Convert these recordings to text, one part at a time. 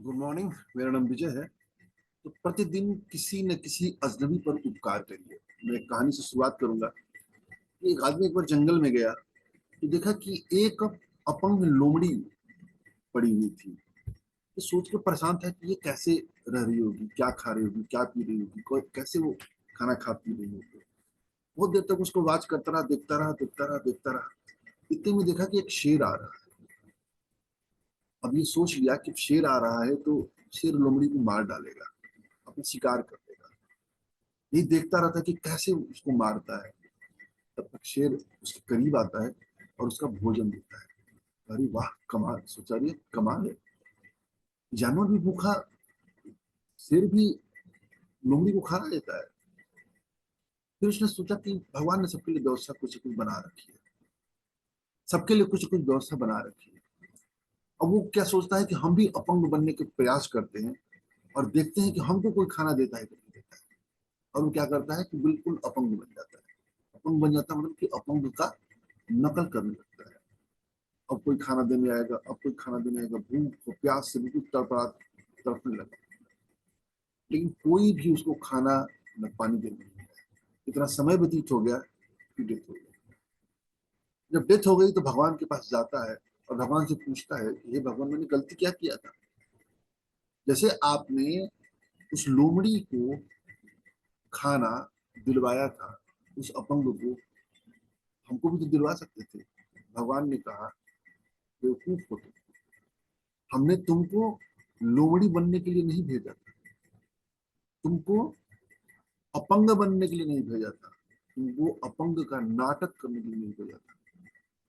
Good morning. मेरा नाम विजय है। तो प्रतिदिन किसी न किसी अजनबी पर उपकार करिए। मैं एक कहानी से शुरुआत करूंगा कि एक आदमी एक बार जंगल में गया तो देखा कि एक अपंग लोमड़ी पड़ी हुई थी। तो सोच के परेशान था कि ये कैसे रह रही होगी, क्या खा रही होगी, क्या पी रही होगी, कैसे वो खाना खा पी रही होगी। बहुत देर तक उसको वॉच करता रहा, देखता रहा, देखता रहा, देखता रहा। इतने में देखा कि एक शेर आ रहा है। अब ये सोच लिया कि शेर आ रहा है तो शेर लोमड़ी को मार डालेगा, अपना शिकार कर लेगा। ये देखता रहता है कि कैसे उसको मारता है। तब तक शेर उसके करीब आता है और उसका भोजन देता है। अरे वाह, कमाल! सोचा, रही कमाल है। जानवर भी भूखा, शेर भी लोमड़ी को खाना देता है। फिर उसने सोचा कि भगवान ने सबके लिए व्यवस्था कुछ कुछ बना रखी है, सबके लिए कुछ कुछ व्यवस्था बना रखी है। अब वो क्या सोचता है कि हम भी अपंग बनने के प्रयास करते हैं और देखते हैं कि हमको कोई खाना देता है कि नहीं देता है। और वो क्या करता है कि बिल्कुल अपंग बन जाता है। अपंग बन जाता है मतलब कि अपंग का नकल करने लगता है। अब कोई खाना देने आएगा, अब कोई खाना देने आएगा, भूख और प्यास से बिल्कुल तड़पड़ा तड़पने लगा। लेकिन कोई भी उसको खाना न पानी देने नहीं आया। इतना समय व्यतीत हो गया कि डेथ हो गई। जब डेथ हो गई तो भगवान के पास जाता है और भगवान से पूछता है कि हे भगवान, मैंने गलती क्या किया था? जैसे आपने उस लोमड़ी को खाना दिलवाया था, उस अपंग को हमको भी तो दिलवा सकते थे। भगवान ने कहा, बेवकूफ हो तुम, हमने तुमको लोमड़ी बनने के लिए नहीं भेजा था, तुमको अपंग बनने के लिए नहीं भेजा था, तुमको अपंग का नाटक करने के लिए नहीं भेजा था।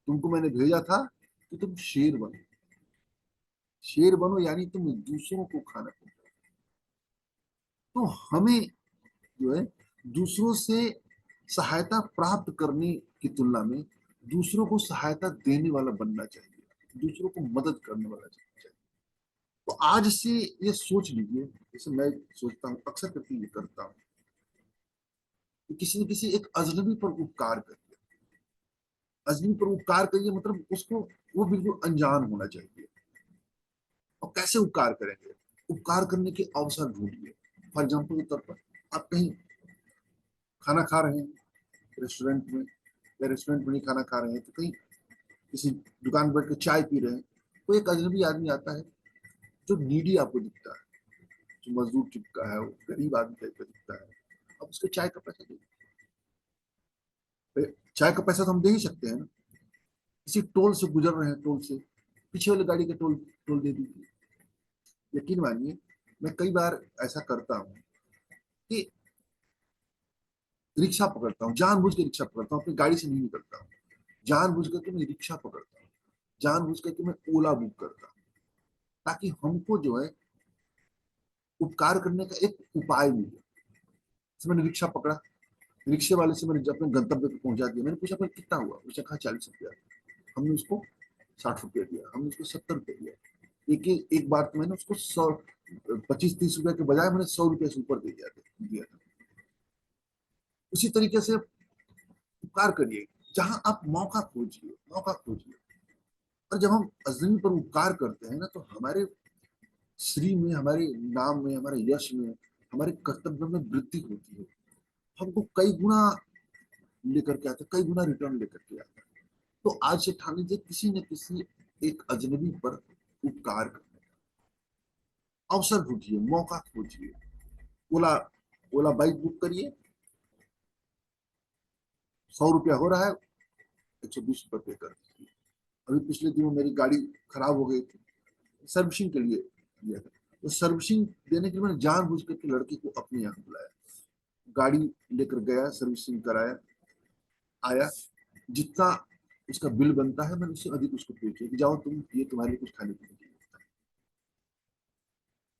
तुमको मैंने भेजा था कि तुम शेर बनो। शेर बनो यानी तुम दूसरों को खाना पहुंचाओ। तो हमें जो है दूसरों से सहायता प्राप्त करने की तुलना में दूसरों को सहायता देने वाला बनना चाहिए, दूसरों को मदद करने वाला चाहिए। तो आज से ये सोच लीजिए, जैसे मैं सोचता हूँ, अक्सर करके ये करता हूँ कि किसी न किसी एक अजनबी पर उपकार करिए। अजनबी पर उपकार करिए मतलब उसको, वो बिल्कुल अनजान होना चाहिए। और कैसे उपकार करेंगे? उपकार करने के अवसर ढूंढिए। फॉर एग्जाम्पल के तौर पर आप कहीं खाना खा रहे हैं रेस्टोरेंट में, या रेस्टोरेंट में नहीं खाना खा रहे हैं तो कहीं किसी दुकान पर बैठ कर चाय पी रहे हैं, तो एक अजनबी आदमी आता है जो नीडी आपको दिखता है, जो मजदूर टिपका है, वो गरीब आदमी टाइप का दिखता है। अब उसको चाय का पैसा दे, चाय का पैसा तो हम दे ही सकते हैं ना। किसी टोल से गुजर रहे हैं, टोल से पीछे वाली गाड़ी का टोल टोल दे दीजिए। यकीन मानिए, मैं कई बार ऐसा करता हूँ कि रिक्शा पकड़ता हूँ, जानबूझ के रिक्शा पकड़ता हूँ, अपनी गाड़ी से नहीं निकलता हूँ। जानबूझ करके मैं रिक्शा पकड़ता हूँ, जानबूझ करके मैं ओला बुक करता हूँ, ताकि हमको जो है उपकार करने का एक उपाय मिले। तो मैंने रिक्शा पकड़ा, रिक्शे वाले से मैंने अपने गंतव्य पर पहुंचा दिया। मैंने पूछा, कितना हुआ? उसने कहा 40 रुपया। हमने उसको 60 रुपया दिया, हमने उसको 70 रुपया दिया। एक बार तो मैंने उसको 100, 25, 30 रुपए के बजाय मैंने 100 रुपये से ऊपर दे दिया था। उसी तरीके से उपकार करिए, जहां आप मौका खोजिए, मौका खोजिए। और जब हम अजनबी पर उपकार करते हैं ना, तो हमारे श्री में, हमारे नाम में, हमारे यश में, हमारे कर्तव्य में वृद्धि होती है। हमको कई गुना लेकर के आता है, कई गुना रिटर्न लेकर के आता है। तो आज से ठान लीजिए, किसी न किसी एक अजनबी पर उपकार करने का अवसर ढूंढिए, मौका खोजिए। ओला ओला बाइक बुक करिए, 100 रुपया हो रहा है, 120 रुपये पे कर दीजिए। अभी पिछले दिनों मेरी गाड़ी खराब हो गई थी, सर्विसिंग के लिए दिया था। तो सर्विसिंग देने के लिए मैंने जानबूझ करके लड़के को अपने यहाँ बुलाया, गाड़ी लेकर गया, सर्विसिंग कराया, आया। जितना उसका बिल बनता है मैंने उससे अधिक उसको पे किया कि जाओ तुम, ये तुम्हारे लिए कुछ खाने पीने की व्यवस्था है।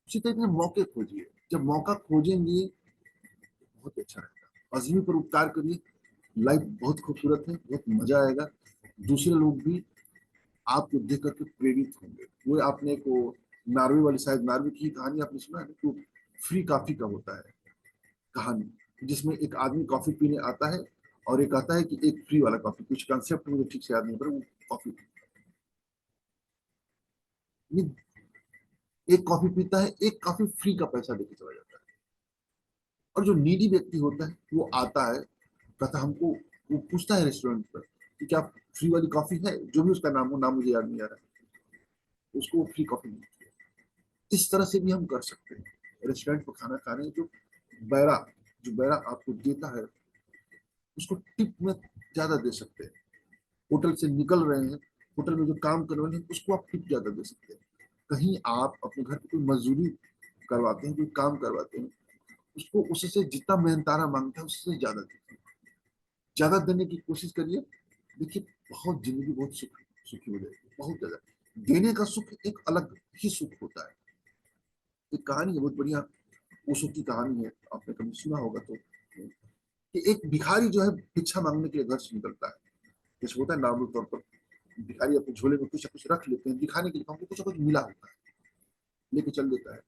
उसी तरीके से मौके खोजिए। जब मौका खोजेंगे बहुत अच्छा रहेगा। अजमी पर उपकार करिए, लाइफ बहुत खूबसूरत है, बहुत मजा आएगा। दूसरे लोग भी आपको देख करके प्रेरित होंगे। वो आपने एक नार्वे वाली, शायद नार्वे की कहानी आपने सुना है, तो फ्री कॉफी का होता है कहानी, जिसमें एक आदमी कॉफी पीने आता है और एक आता है कि एक फ्री वाला कॉफी, कुछ कंसेप्ट मुझे ठीक से याद नहीं, पर वो कॉफी, एक कॉफी पीता है, एक कॉफी फ्री का पैसा देके चला जाता है। और जो नीडी व्यक्ति होता है वो आता है, कहता हमको, वो पूछता है रेस्टोरेंट पर कि क्या फ्री वाली कॉफी है, जो भी उसका नाम हो, नाम मुझे याद नहीं आ रहा है, उसको वो फ्री कॉफी मिलती है। इस तरह से भी हम कर सकते हैं। रेस्टोरेंट पर खाना खा रहे हैं, बैरा जो बैरा आपको देता है उसको टिप में ज्यादा दे सकते हैं। होटल से निकल रहे हैं, होटल में जो काम कर रहे हैं उसको आप टिप ज्यादा दे सकते हैं। कहीं आप अपने घर पे कोई मजदूरी करवाते हैं, कोई काम करवाते हैं, उसको उससे जितना मेहनताना मांगता है उससे ज्यादा दीजिए, ज्यादा देने की कोशिश करिए। देखिए, बहुत जिंदगी बहुत सुखी हो जाएगी, बहुत ज्यादा। देने का सुख एक अलग ही सुख होता है। एक कहानी है बहुत बढ़िया, ओशो की कहानी है, आपने कभी सुना होगा तो, कि एक भिखारी जो है भिक्षा मांगने के लिए घर से निकलता है। जैसे होता है नॉर्मल तौर पर भिखारी अपने झोले में कुछ ना कुछ रख लेते हैं, दिखाने के लिए हमको कुछ ना कुछ मिला होता है, लेके चल देता है।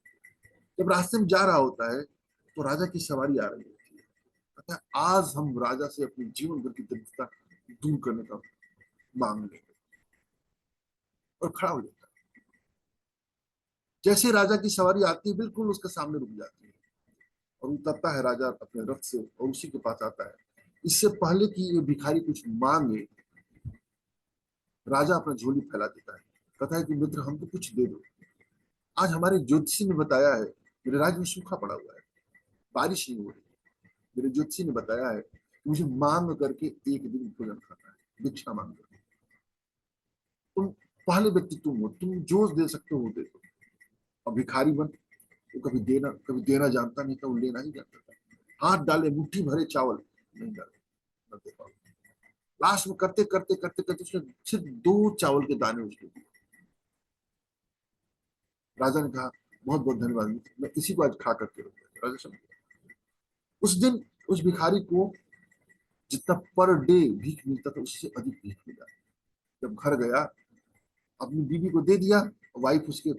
जब रास्ते में जा रहा होता है तो राजा की सवारी आ रही होती है। कहता है आज हम राजा से अपने जीवन भर की दरिद्रता दूर करने का मांग लेंगे, और खड़ा हो जाता है। जैसे राजा की सवारी आती है बिल्कुल उसके सामने रुक जाती है, और उतरता है राजा अपने रथ से और उसी के पास आता है। इससे पहले कि ये भिखारी कुछ मांगे, राजा अपना झोली फैला देता है, कहता है कि मित्र हमको कुछ दे दो। आज हमारे ज्योतिषी ने बताया है, मेरे राज्य में सूखा पड़ा हुआ है, बारिश नहीं हो रही। मेरे ज्योतिषी ने बताया है कि मुझे मांग करके एक दिन भोजन खाना है, भिक्षा मांग करके। तुम पहले व्यक्ति तुम जो दे सकते हो वो दे दो। और भिखारी बन, वो कभी देना जानता नहीं था, वो लेना ही जानता था। हाथ डाले मुट्ठी भरे चावल नहीं डाले, न दे पाओ। लास्ट में करते करते करते करते उसने सिर्फ 2 चावल के दाने उसको दिए। राजा ने कहा बहुत बहुत धन्यवाद, मैं इसी को आज खा करके रहूंगा। राजा समझ गया। उस दिन उस भिखारी को जितना पर डे भीख मिलता था उससे अधिक भीख मिला। जब घर गया अपनी बीवी को दे दिया, वाइफ उसके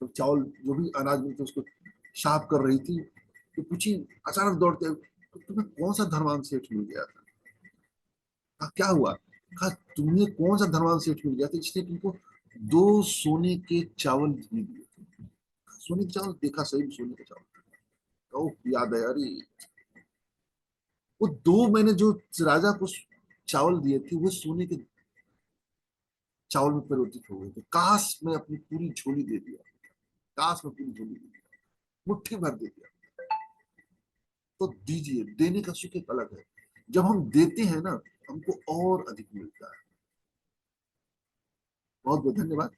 तो चावल जो भी अनाज मिलते उसको साफ कर रही थी, तो पूछी अचानक दौड़ते, तो तुम्हें कौन सा धनवान सेठ मिल गया था? कहा क्या हुआ? कहा तुम्हें कौन सा धनवान सेठ मिल गया था जिसने तुमको 2 सोने के चावल दे दिए थे? सोने के चावल देखा, सही सोने के चावल। कहो याद है, अरे वो 2 महीने जो राजा को चावल दिए थे वो सोने के चावल में परिवर्तित हो गए थे। काश मैं अपनी पूरी झोली दे दिया, काश मैं पूरी झोली दे दिया, मुट्ठी भर दे दिया। तो दीजिए, देने का सुख एक अलग है। जब हम देते हैं ना, हमको और अधिक मिलता है। बहुत बहुत धन्यवाद।